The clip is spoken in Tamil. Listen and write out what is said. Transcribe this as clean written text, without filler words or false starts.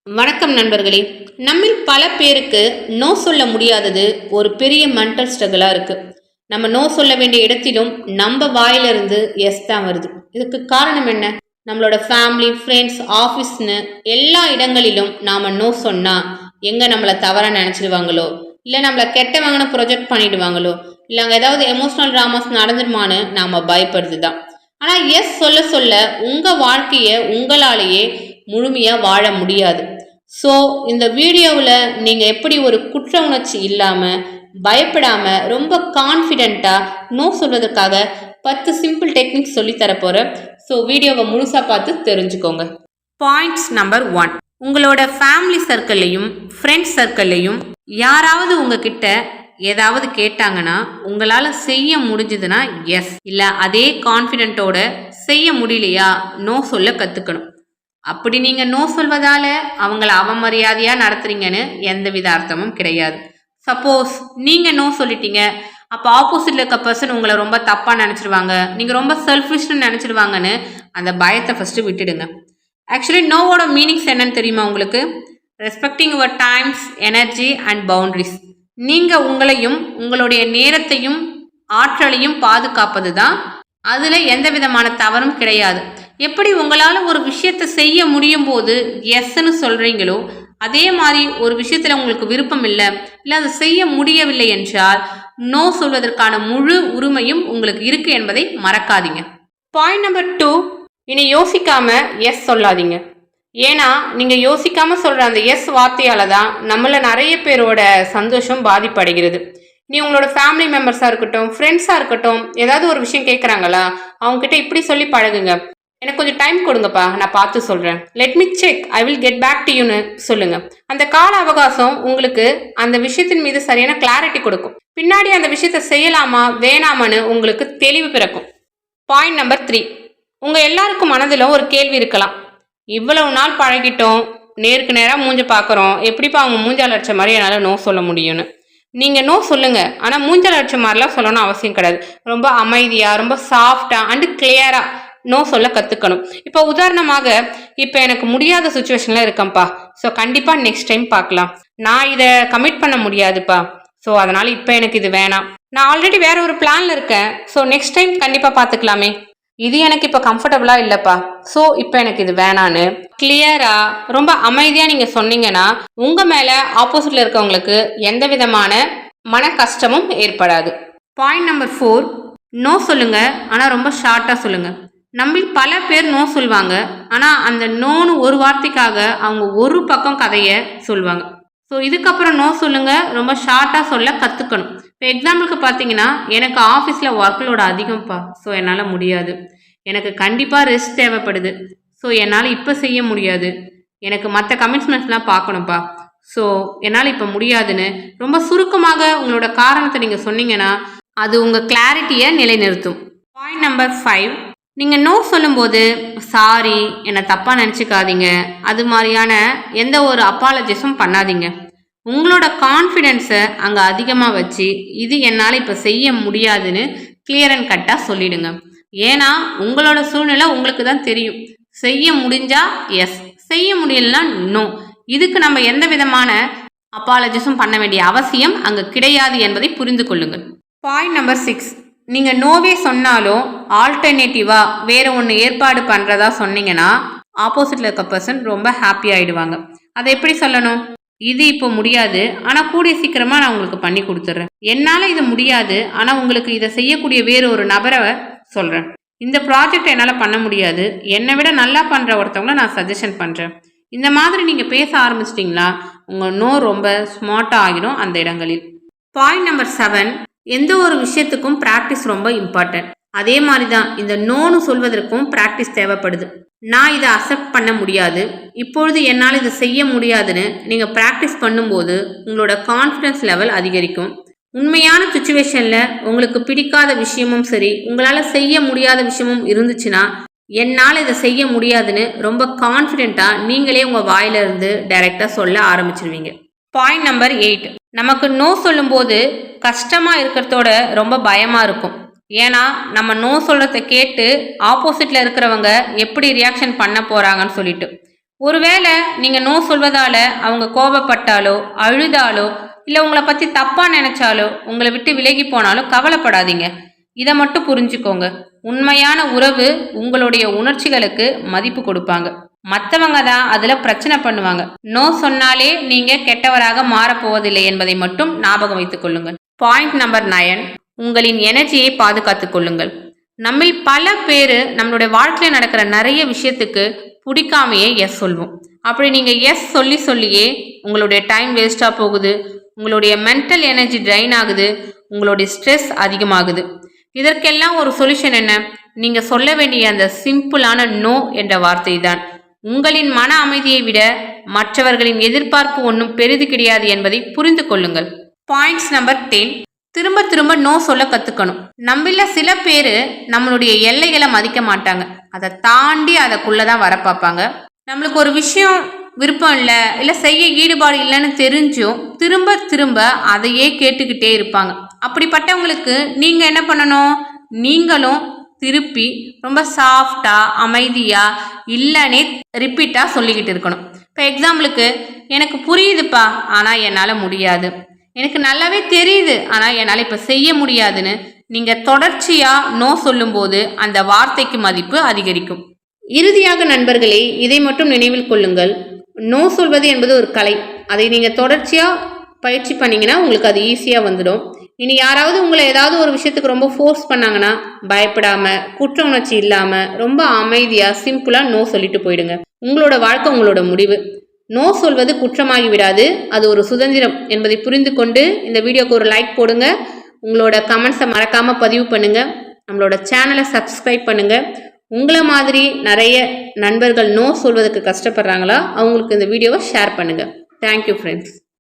வணக்கம் நண்பர்களே. நம்மில் பல பேருக்கு நோ சொல்ல முடியாதது ஒரு பெரிய மென்டல் ஸ்ட்ரகிளாக இருக்குது. நம்ம நோ சொல்ல வேண்டிய இடத்திலும் நம்ம வாயிலிருந்து எஸ் தான் வருது. இதுக்கு காரணம் என்ன? நம்மளோட ஃபேமிலி, ஃப்ரெண்ட்ஸ், ஆஃபீஸ்னு எல்லா இடங்களிலும் நாம் நோ சொன்னால் எங்கே நம்மளை தவறாக நினச்சிடுவாங்களோ, இல்லை நம்மளை கெட்டவங்கன்னு ப்ரொஜெக்ட் பண்ணிடுவாங்களோ, இல்லை அங்கே ஏதாவது எமோஷ்னல் ட்ராமாஸ் நடந்துருமான்னு நாம் பயப்படுறது தான். ஆனால் எஸ் சொல்ல சொல்ல உங்கள் வாழ்க்கையை உங்களாலேயே முழுமையாக வாழ முடியாது. ஸோ இந்த வீடியோவில் நீங்கள் எப்படி ஒரு குற்ற உணர்ச்சி இல்லாமல் பயப்படாமல் ரொம்ப கான்ஃபிடெண்ட்டாக நோ சொல்வதற்காக 10 சிம்பிள் டெக்னிக்ஸ் சொல்லித்தரப்போகிறேன். ஸோ வீடியோவை முழுசாக பார்த்து தெரிஞ்சுக்கோங்க. பாயிண்ட்ஸ் நம்பர் 1, உங்களோட ஃபேமிலி சர்க்கிள்லையும் ஃப்ரெண்ட்ஸ் சர்க்கிள்லையும் யாராவது உங்ககிட்ட ஏதாவது கேட்டாங்கன்னா உங்களால் செய்ய முடிஞ்சதுன்னா எஸ், இல்லை அதே கான்ஃபிடென்ட்டோட செய்ய முடியலையா நோ சொல்ல கற்றுக்கணும். அப்படி நீங்கள் நோ சொல்வதால் அவங்கள அவமரியாதையாக நடத்துறீங்கன்னு எந்தவித அர்த்தமும் கிடையாது. சப்போஸ் நீங்கள் நோ சொல்லிட்டீங்க, அப்போ ஆப்போசிட்டில் இருக்க பர்சன் உங்களை ரொம்ப தப்பாக நினச்சிடுவாங்க, நீங்கள் ரொம்ப செல்ஃபிஷ்னு நினச்சிடுவாங்கன்னு அந்த பயத்தை ஃபஸ்ட்டு விட்டுடுங்க. ஆக்சுவலி நோவோட மீனிங்ஸ் என்னன்னு தெரியுமா உங்களுக்கு? Respecting your times, energy and boundaries. நீங்கள் உங்களையும் உங்களுடைய நேரத்தையும் ஆற்றலையும் பாதுகாப்பது தான். அதில் எந்த விதமான தவறும் கிடையாது. எப்படி உங்களால் ஒரு விஷயத்தை செய்ய முடியும் போது எஸ்ன்னு சொல்கிறீங்களோ, அதே மாதிரி ஒரு விஷயத்தில் உங்களுக்கு விருப்பம் இல்லை, இல்லை அதை செய்ய முடியவில்லை என்றால் நோ சொல்வதற்கான முழு உரிமையும் உங்களுக்கு இருக்குது என்பதை மறக்காதீங்க. பாயிண்ட் நம்பர் 2, இனி யோசிக்காமல் எஸ் சொல்லாதீங்க. ஏன்னா நீங்கள் யோசிக்காமல் சொல்கிற அந்த எஸ் வார்த்தையால் தான் நம்மள நிறைய பேரோட சந்தோஷம் பாதிப்படைகிறது. நீ உங்களோட ஃபேமிலி மெம்பர்ஸாக இருக்கட்டும், ஃப்ரெண்ட்ஸாக இருக்கட்டும், ஏதாவது ஒரு விஷயம் கேட்குறாங்களா, அவங்ககிட்ட இப்படி சொல்லி பழகுங்க. எனக்கு கொஞ்சம் டைம் கொடுங்கப்பா, நான் பார்த்து சொல்கிறேன். Let me check, I will get back to யூன்னு சொல்லுங்கள். அந்த கால அவகாசம் உங்களுக்கு அந்த விஷயத்தின் மீது சரியான கிளாரிட்டி கொடுக்கும். பின்னாடி அந்த விஷயத்தை செய்யலாமா வேணாமான்னு உங்களுக்கு தெளிவு பிறக்கும். பாயிண்ட் நம்பர் 3, உங்கள் எல்லாருக்கும் மனதில் ஒரு கேள்வி இருக்கலாம். இவ்வளவு நாள் பழகிட்டோம், நேருக்கு நேராக மூஞ்ச பார்க்குறோம், எப்படிப்பா அவங்க மூஞ்சால் அடிச்ச மாதிரி என்னால் நோ சொல்ல முடியும்னு. நீங்கள் நோ சொல்லுங்கள், ஆனால் மூஞ்சால் அடிச்ச மாதிரிலாம் சொல்லணும்னு அவசியம் கிடையாது. ரொம்ப அமைதியாக, ரொம்ப சாஃப்டாக அண்டு கிளியராக நோ சொல்ல கற்றுக்கணும். இப்போ உதாரணமாக, இப்போ எனக்கு முடியாத சுச்சுவேஷனில் இருக்கேன்ப்பா, ஸோ கண்டிப்பாக நெக்ஸ்ட் டைம் பார்க்கலாம், நான் இதை கமிட் பண்ண முடியாதுப்பா, ஸோ அதனால் இப்போ எனக்கு இது வேணாம், நான் ஆல்ரெடி வேற ஒரு பிளானில் இருக்கேன், ஸோ நெக்ஸ்ட் டைம் கண்டிப்பாக பார்த்துக்கலாமே, இது எனக்கு இப்போ கம்ஃபர்டபுளாக இல்லைப்பா, ஸோ இப்போ எனக்கு இது வேணான்னு கிளியராக ரொம்ப அமைதியாக நீங்கள் சொன்னீங்கன்னா உங்கள் மேலே ஆப்போசிட்டில் இருக்கவங்களுக்கு எந்த விதமான மன கஷ்டமும் ஏற்படாது. பாயிண்ட் நம்பர் 4, நோ சொல்லுங்கள், ஆனால் ரொம்ப ஷார்ட்டாக சொல்லுங்கள். நம்மில் பல பேர் நோ சொல்லுவாங்க, ஆனால் அந்த நோன்னு ஒரு வார்த்தைக்காக அவங்க ஒரு பக்கம் கதையை சொல்லுவாங்க. ஸோ இதுக்கப்புறம் நோ சொல்லுங்கள், ரொம்ப ஷார்ட்டாக சொல்ல கற்றுக்கணும். இப்போ எக்ஸாம்பிளுக்கு பார்த்தீங்கன்னா, எனக்கு ஆஃபீஸில் ஒர்க்லோட அதிகம்ப்பா, ஸோ என்னால் முடியாது, எனக்கு கண்டிப்பாக ரெஸ்ட் தேவைப்படுது, ஸோ என்னால் இப்போ செய்ய முடியாது, எனக்கு மற்ற கமிட்மெண்ட்ஸ்லாம் பார்க்கணும்ப்பா, ஸோ என்னால் இப்போ முடியாதுன்னு ரொம்ப சுருக்கமாக உங்களோட காரணத்தை நீங்கள் சொன்னீங்கன்னா அது உங்கள் கிளாரிட்டியை நிலைநிறுத்தும். பாயிண்ட் நம்பர் 5, நீங்கள் நோ சொல்லும்போது சாரி, என்னை தப்பாக நினச்சிக்காதீங்க, அது மாதிரியான எந்த ஒரு அப்பாலஜிஸும் பண்ணாதீங்க. உங்களோட கான்ஃபிடென்ஸை அங்கே அதிகமாக வச்சு இது என்னால் இப்போ செய்ய முடியாதுன்னு கிளியர் அண்ட் கட்டாக சொல்லிடுங்க. ஏன்னா உங்களோட சூழ்நிலை உங்களுக்கு தான் தெரியும். செய்ய முடிஞ்சா எஸ், செய்ய முடியலன்னா நோ. இதுக்கு நம்ம எந்த விதமான அப்பாலஜிஸும் பண்ண வேண்டிய அவசியம் அங்கே கிடையாது என்பதை புரிந்து கொள்ளுங்கள். பாயிண்ட் நம்பர் 6, நீங்கள் நோவே சொன்னாலும் ஆல்டர்னேட்டிவாக வேறு ஒன்று ஏற்பாடு பண்ணுறதா சொன்னீங்கன்னா ஆப்போசிட்டில் இருக்க பர்சன் ரொம்ப ஹாப்பி ஆகிடுவாங்க. அதை எப்படி சொல்லணும்? இது இப்போ முடியாது, ஆனால் கூடிய சீக்கிரமாக நான் உங்களுக்கு பண்ணி கொடுத்துட்றேன். என்னால் இது முடியாது, ஆனால் உங்களுக்கு இதை செய்யக்கூடிய வேறு ஒரு நபரை சொல்கிறேன். இந்த ப்ராஜெக்ட் என்னால் பண்ண முடியாது, என்னை விட நல்லா பண்ணுற ஒருத்தவங்கள நான் சஜஷன் பண்ணுறேன். இந்த மாதிரி நீங்கள் பேச ஆரம்பிச்சிட்டிங்களா உங்கள் நோ ரொம்ப ஸ்மார்ட்டாக ஆகிடும் அந்த இடங்களில். பாயிண்ட் நம்பர் 7, எந்த ஒரு விஷயத்துக்கும் ப்ராக்டிஸ் ரொம்ப இம்பார்ட்டன்ட். அதே மாதிரி தான் இந்த நோன்னு சொல்வதற்கும் ப்ராக்டிஸ் தேவைப்படுது. நான் இதை அக்செப்ட் பண்ண முடியாது, இப்பொழுது என்னால் இதை செய்ய முடியாதுன்னு நீங்கள் ப்ராக்டிஸ் பண்ணும்போது உங்களோட கான்ஃபிடன்ஸ் லெவல் அதிகரிக்கும். உண்மையான சுச்சுவேஷனில் உங்களுக்கு பிடிக்காத விஷயமும் சரி, உங்களால் செய்ய முடியாத விஷயமும் இருந்துச்சுன்னா என்னால் இதை செய்ய முடியாதுன்னு ரொம்ப கான்ஃபிடென்ட்டாக நீங்களே உங்கள் வாயிலிருந்து டைரெக்டாக சொல்ல ஆரம்பிச்சிருவீங்க. பாயிண்ட் நம்பர் 8, நமக்கு நோ சொல்லும்போது கஷ்டமாக இருக்கிறதோட ரொம்ப பயமாக இருக்கும். ஏன்னா நம்ம நோ சொல்கிறத கேட்டு ஆப்போசிட்டில் இருக்கிறவங்க எப்படி ரியாக்ஷன் பண்ண போகிறாங்கன்னு சொல்லிட்டு ஒருவேளை நீங்கள் நோ சொல்வதால் அவங்க கோபப்பட்டாலோ அழுதாலோ இல்லை உங்களை பற்றி தப்பாக நினச்சாலோ உங்களை விட்டு விலகி போனாலும் கவலைப்படாதீங்க. இதை மட்டும் புரிஞ்சுக்கோங்க. உண்மையான உறவு உங்களுடைய உணர்ச்சிகளுக்கு மதிப்பு கொடுப்பாங்க. மற்றவங்க தான் அதில் பிரச்சனை பண்ணுவாங்க. நோ சொன்னாலே நீங்கள் கெட்டவராக மாறப்போவதில்லை என்பதை மட்டும் ஞாபகம் வைத்துக் கொள்ளுங்கள். பாயிண்ட் நம்பர் 9, உங்களின் எனர்ஜியை பாதுகாத்துக் கொள்ளுங்கள். நம்மில் பல பேர் நம்மளுடைய வாழ்க்கையில் நடக்கிற நிறைய விஷயத்துக்கு பிடிக்காமையே எஸ் சொல்வோம். அப்படி நீங்கள் எஸ் சொல்லியே உங்களுடைய டைம் வேஸ்ட்டாக போகுது, உங்களுடைய மென்டல் எனர்ஜி ட்ரைன் ஆகுது, உங்களுடைய ஸ்ட்ரெஸ் அதிகமாகுது. இதற்கெல்லாம் ஒரு சொல்யூஷன் என்ன? நீங்கள் சொல்ல வேண்டிய அந்த சிம்பிளான நோ என்ற வார்த்தை தான். உங்களின் மன அமைதியை விட மற்றவர்களின் எதிர்பார்ப்பு ஒன்றும் பெரிது கிடையாது என்பதை புரிந்து கொள்ளுங்கள். பாயிண்ட்ஸ் நம்பர் 10, திரும்ப திரும்ப நோ சொல்ல கற்றுக்கணும். நம்மள சில பேர் நம்மளுடைய எல்லைகளை மதிக்க மாட்டாங்க. அதை தாண்டி அதுக்குள்ளே தான் வர பார்ப்பாங்க. நம்மளுக்கு ஒரு விஷயம் விருப்பம் இல்லை செய்ய ஈடுபாடு இல்லைன்னு தெரிஞ்சும் திரும்ப திரும்ப அதையே கேட்டுக்கிட்டே இருப்பாங்க. அப்படிப்பட்டவங்களுக்கு நீங்கள் என்ன பண்ணணும்? நீங்களும் திருப்பி ரொம்ப சாஃப்டாக அமைதியாக இல்லைன்னே ரிப்பீட்டாக சொல்லிக்கிட்டு இருக்கணும். இப்போ எக்ஸாம்பிளுக்கு, எனக்கு புரியுதுப்பா ஆனால் என்னால் முடியாது, எனக்கு நல்லாவே தெரியுது ஆனால் என்னால் இப்போ செய்ய முடியாதுன்னு நீங்கள் தொடர்ச்சியாக நோ சொல்லும்போது அந்த வார்த்தைக்கு மதிப்பு அதிகரிக்கும். இறுதியாக நண்பர்களே, இதை மட்டும் நினைவில் கொள்ளுங்கள். நோ சொல்வது என்பது ஒரு கலை. அதை நீங்கள் தொடர்ச்சியாக பயிற்சி பண்ணிங்கன்னா உங்களுக்கு அது ஈஸியாக வந்துடும். இனி யாராவது உங்களை ஏதாவது ஒரு விஷயத்துக்கு ரொம்ப ஃபோர்ஸ் பண்ணாங்கன்னா பயப்படாமல், குற்ற உணர்ச்சி இல்லாமல் ரொம்ப அமைதியாக சிம்பிளாக நோ சொல்லிட்டு போயிடுங்க. உங்களோட வாழ்க்கை உங்களோட முடிவு. நோ சொல்வது குற்றமாகி விடாது, அது ஒரு சுதந்திரம் என்பதை புரிந்து கொண்டு இந்த வீடியோக்கு ஒரு லைக் போடுங்க. உங்களோட கமெண்ட்ஸை மறக்காமல் பதிவு பண்ணுங்கள். நம்மளோட சேனலை சப்ஸ்கிரைப் பண்ணுங்கள். உங்களை மாதிரி நிறைய நண்பர்கள் நோ சொல்வதற்கு கஷ்டப்படுறாங்களா, அவங்களுக்கு இந்த வீடியோவை ஷேர் பண்ணுங்கள். Thank you friends.